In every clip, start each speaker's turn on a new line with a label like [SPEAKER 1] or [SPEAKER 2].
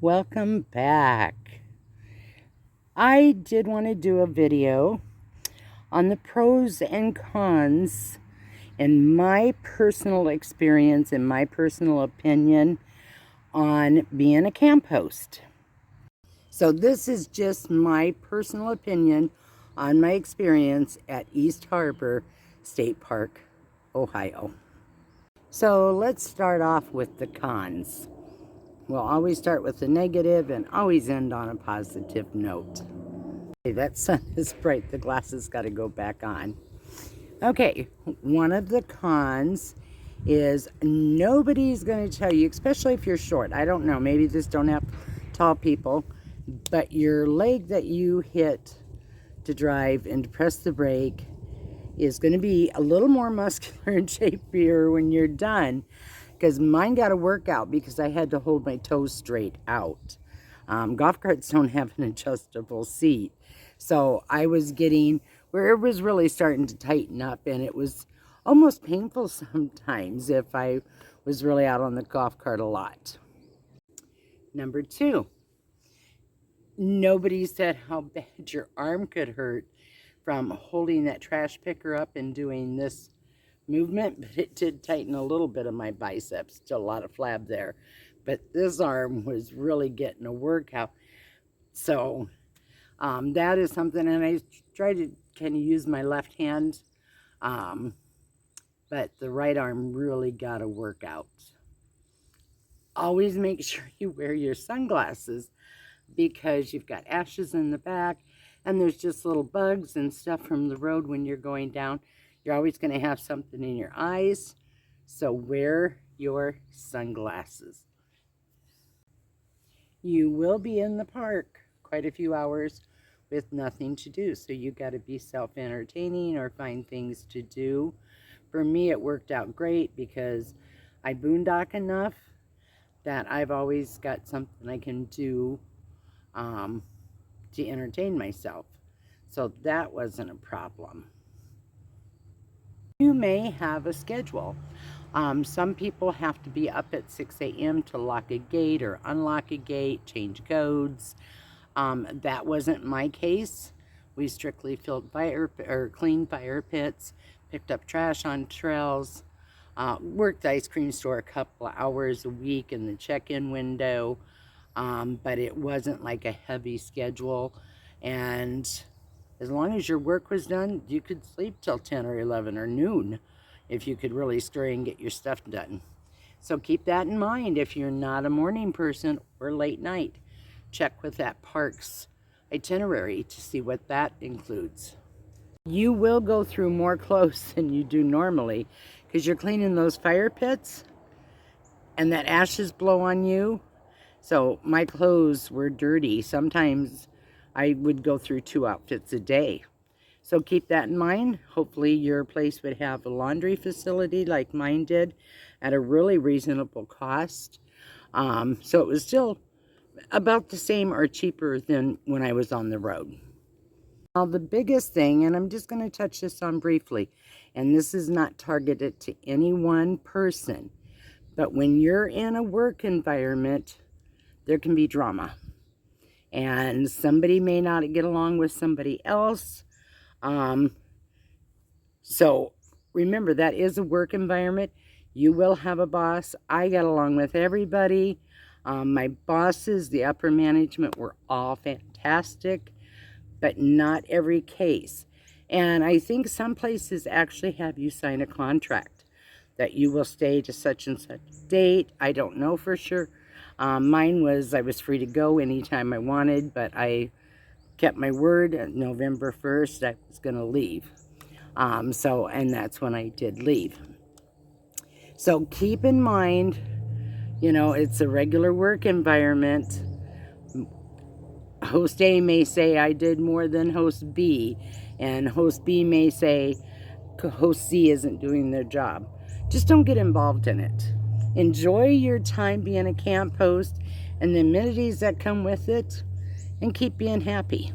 [SPEAKER 1] Welcome back. I did want to do a video on the pros and cons and my personal experience and my personal opinion on being a camp host. So this is just my personal opinion on my experience at East Harbor State Park, Ohio. So let's start off with the cons. We'll always start with the negative and always end on a positive note. Okay, that sun is bright. The glasses got to go back on. Okay, one of the cons is nobody's going to tell you, especially if you're short. I don't know, maybe this don't have tall people, but your leg that you hit to drive and to press the brake is going to be a little more muscular and shapier when you're done, because mine got a workout because I had to hold my toes straight out. Golf carts don't have an adjustable seat, so I was getting where it was really starting to tighten up, and it was almost painful sometimes if I was really out on the golf cart a lot. Number two, nobody said how bad your arm could hurt from holding that trash picker up and doing this movement, but it did tighten a little bit of my biceps. Still a lot of flab there, but this arm was really getting a workout. So that is something, and I try to kind of use my left hand, but the right arm really got a workout. Always make sure you wear your sunglasses, because you've got ashes in the back and there's just little bugs and stuff from the road when you're going down. You're always going to have something in your eyes, so wear your sunglasses. You will be in the park quite a few hours with nothing to do, so you got to be self-entertaining or find things to do. For me, it worked out great because I boondock enough that I've always got something I can do to entertain myself, so that wasn't a problem. You may have a schedule. Some people have to be up at 6 a.m. to lock a gate or unlock a gate, change codes. That wasn't my case. We strictly cleaned fire pits, picked up trash on trails, worked the ice cream store a couple of hours a week in the check-in window, but it wasn't like a heavy schedule. And as long as your work was done, you could sleep till 10 or 11 or noon if you could really scurry and get your stuff done. So keep that in mind if you're not a morning person or late night. Check with that park's itinerary to see what that includes. You will go through more clothes than you do normally because you're cleaning those fire pits and that ashes blow on you. So my clothes were dirty. Sometimes I would go through 2 outfits a day. So keep that in mind. Hopefully your place would have a laundry facility like mine did at a really reasonable cost. So it was still about the same or cheaper than when I was on the road. Now the biggest thing, and I'm just going to touch this on briefly, and this is not targeted to any one person, but when you're in a work environment, there can be drama. And somebody may not get along with somebody else. So remember, that is a work environment. You will have a boss. I got along with everybody. My bosses, the upper management, were all fantastic, but not every case. And I think some places actually have you sign a contract that you will stay to such and such date. I don't know for sure. Mine was I was free to go anytime I wanted, but I kept my word. November 1st, I was going to leave. And that's when I did leave. So keep in mind, you know, it's a regular work environment. Host A may say I did more than host B, and host B may say host C isn't doing their job. Just don't get involved in it. Enjoy your time being a camp host and the amenities that come with it, and keep being happy.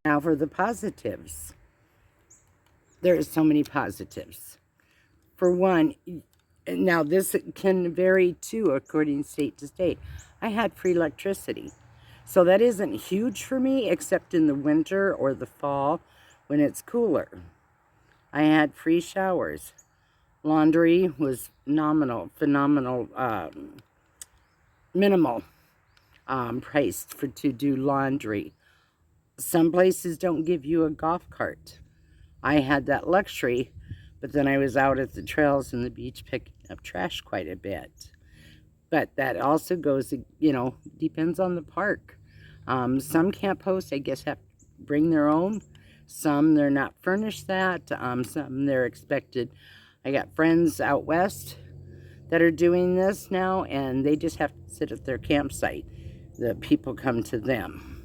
[SPEAKER 1] Now for the positives. There are so many positives. For one, Now, this can vary too, according state to state. I had free electricity. So that isn't huge for me, except in the winter or the fall when it's cooler. I had free showers. Laundry was phenomenal, minimal price to do laundry. Some places don't give you a golf cart. I had that luxury, but then I was out at the trails and the beach picking up trash quite a bit. But that also goes, depends on the park. Some camp hosts, I guess, have to bring their own. Some, they're not furnished that. Some, they're expected. I got friends out west that are doing this now, and they just have to sit at their campsite. The people come to them.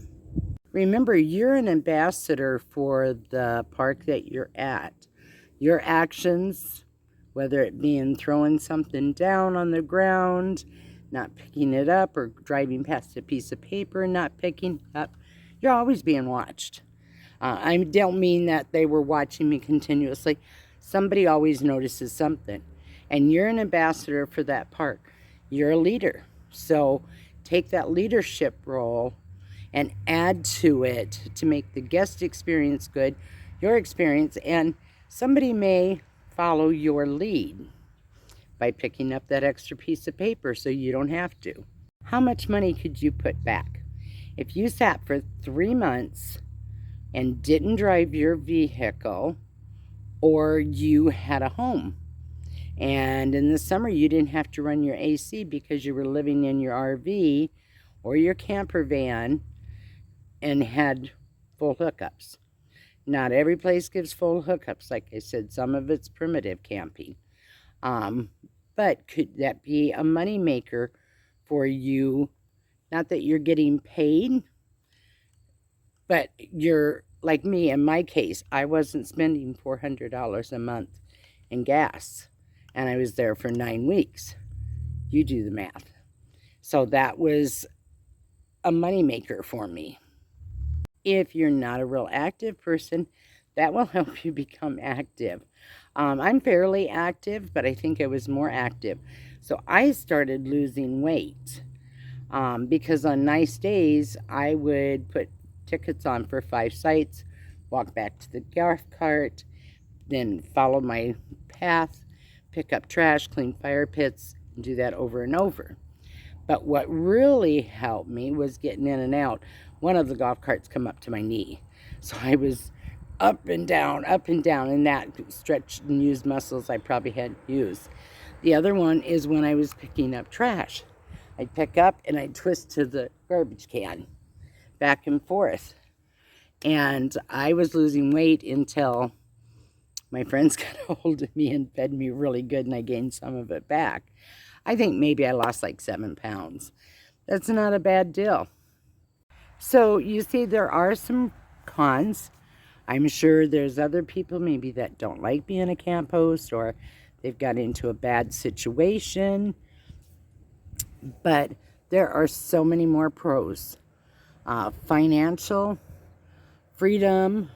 [SPEAKER 1] Remember, you're an ambassador for the park that you're at. Your actions, whether it be in throwing something down on the ground, not picking it up, or driving past a piece of paper and not picking it up, you're always being watched. I don't mean that they were watching me continuously. Somebody always notices something. And you're an ambassador for that park. You're a leader. So take that leadership role and add to it to make the guest experience good, your experience, and somebody may follow your lead by picking up that extra piece of paper so you don't have to. How much money could you put back? If you sat for 3 months and didn't drive your vehicle, or you had a home, and in the summer you didn't have to run your AC because you were living in your RV or your camper van and had full hookups. Not every place gives full hookups. Like I said, some of it's primitive camping. But could that be a money maker for you? Not that you're getting paid, but you're like me. In my case, I wasn't spending $400 a month in gas, and I was there for 9 weeks. You do the math. So that was a money maker for me. If you're not a real active person, that will help you become active. I'm fairly active, but I think I was more active. So I started losing weight because on nice days, I would put tickets on for 5 sites, walk back to the golf cart, then follow my path, pick up trash, clean fire pits, and do that over and over. But what really helped me was getting in and out. One of the golf carts come up to my knee. So I was up and down, and that stretched and used muscles I probably hadn't used. The other one is when I was picking up trash. I'd pick up and I'd twist to the garbage can, back and forth. And I was losing weight until my friends got a hold of me and fed me really good, and I gained some of it back. I think maybe I lost like 7 pounds. That's not a bad deal. So you see, there are some cons. I'm sure there's other people maybe that don't like being a camp host, or they've got into a bad situation. But there are so many more pros. Financial freedom,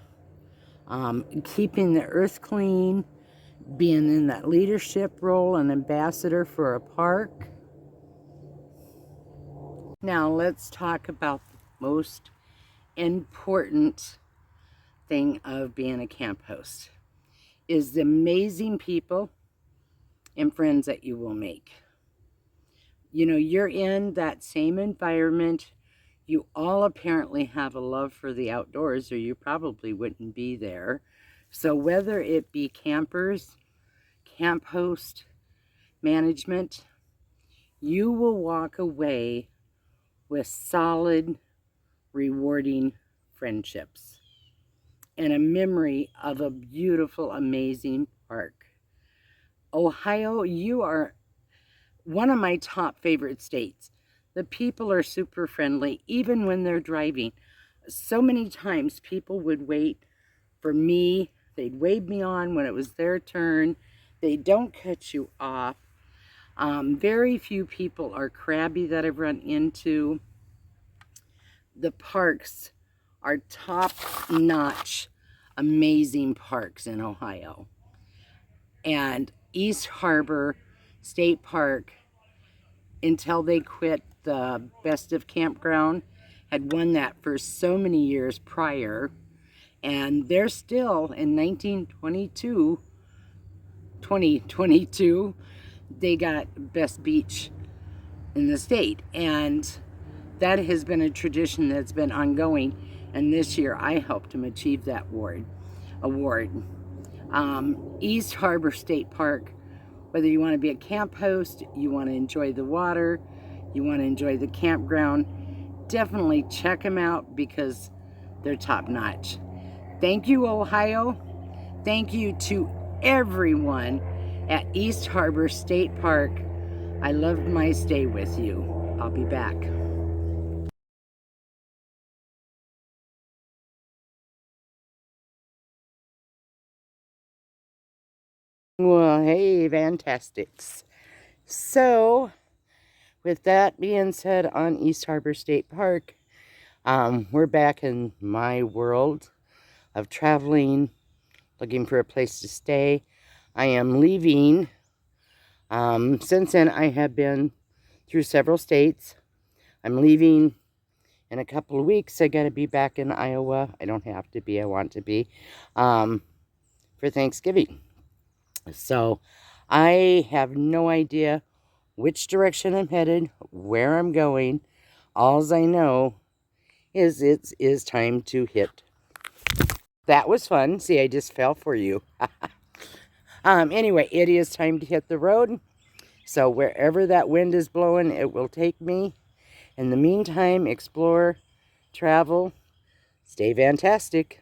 [SPEAKER 1] keeping the earth clean, being in that leadership role, an ambassador for a park. Now let's talk about the most important thing of being a camp host is the amazing people and friends that you will make. You know, you're in that same environment. You all apparently have a love for the outdoors, or you probably wouldn't be there. So whether it be campers, camp host, management, you will walk away with solid, rewarding friendships and a memory of a beautiful, amazing park. Ohio, you are one of my top favorite states. The people are super friendly, even when they're driving. So many times people would wait for me. They'd wave me on when it was their turn. They don't cut you off. Very few people are crabby that I've run into. The parks are top-notch, amazing parks in Ohio. And East Harbor, State Park, until they quit the Best of Campground, had won that for so many years prior. And they're still in 2022, they got Best Beach in the state. And that has been a tradition that's been ongoing. And this year I helped them achieve that award. East Harbor State Park, whether you want to be a camp host, you want to enjoy the water, you want to enjoy the campground, definitely check them out because they're top notch. Thank you, Ohio. Thank you to everyone at East Harbor State Park. I loved my stay with you. I'll be back. Well, hey, Fantastics. So, with that being said, on East Harbor State Park, we're back in my world of traveling, looking for a place to stay. I am leaving. Since then, I have been through several states. I'm leaving in a couple of weeks. I got to be back in Iowa. I don't have to be. I want to be for Thanksgiving. So I have no idea which direction I'm headed, where I'm going. All I know is it is time to hit. That was fun. See, I just fell for you. Anyway, it is time to hit the road. So wherever that wind is blowing, it will take me. In the meantime, explore, travel, stay fantastic.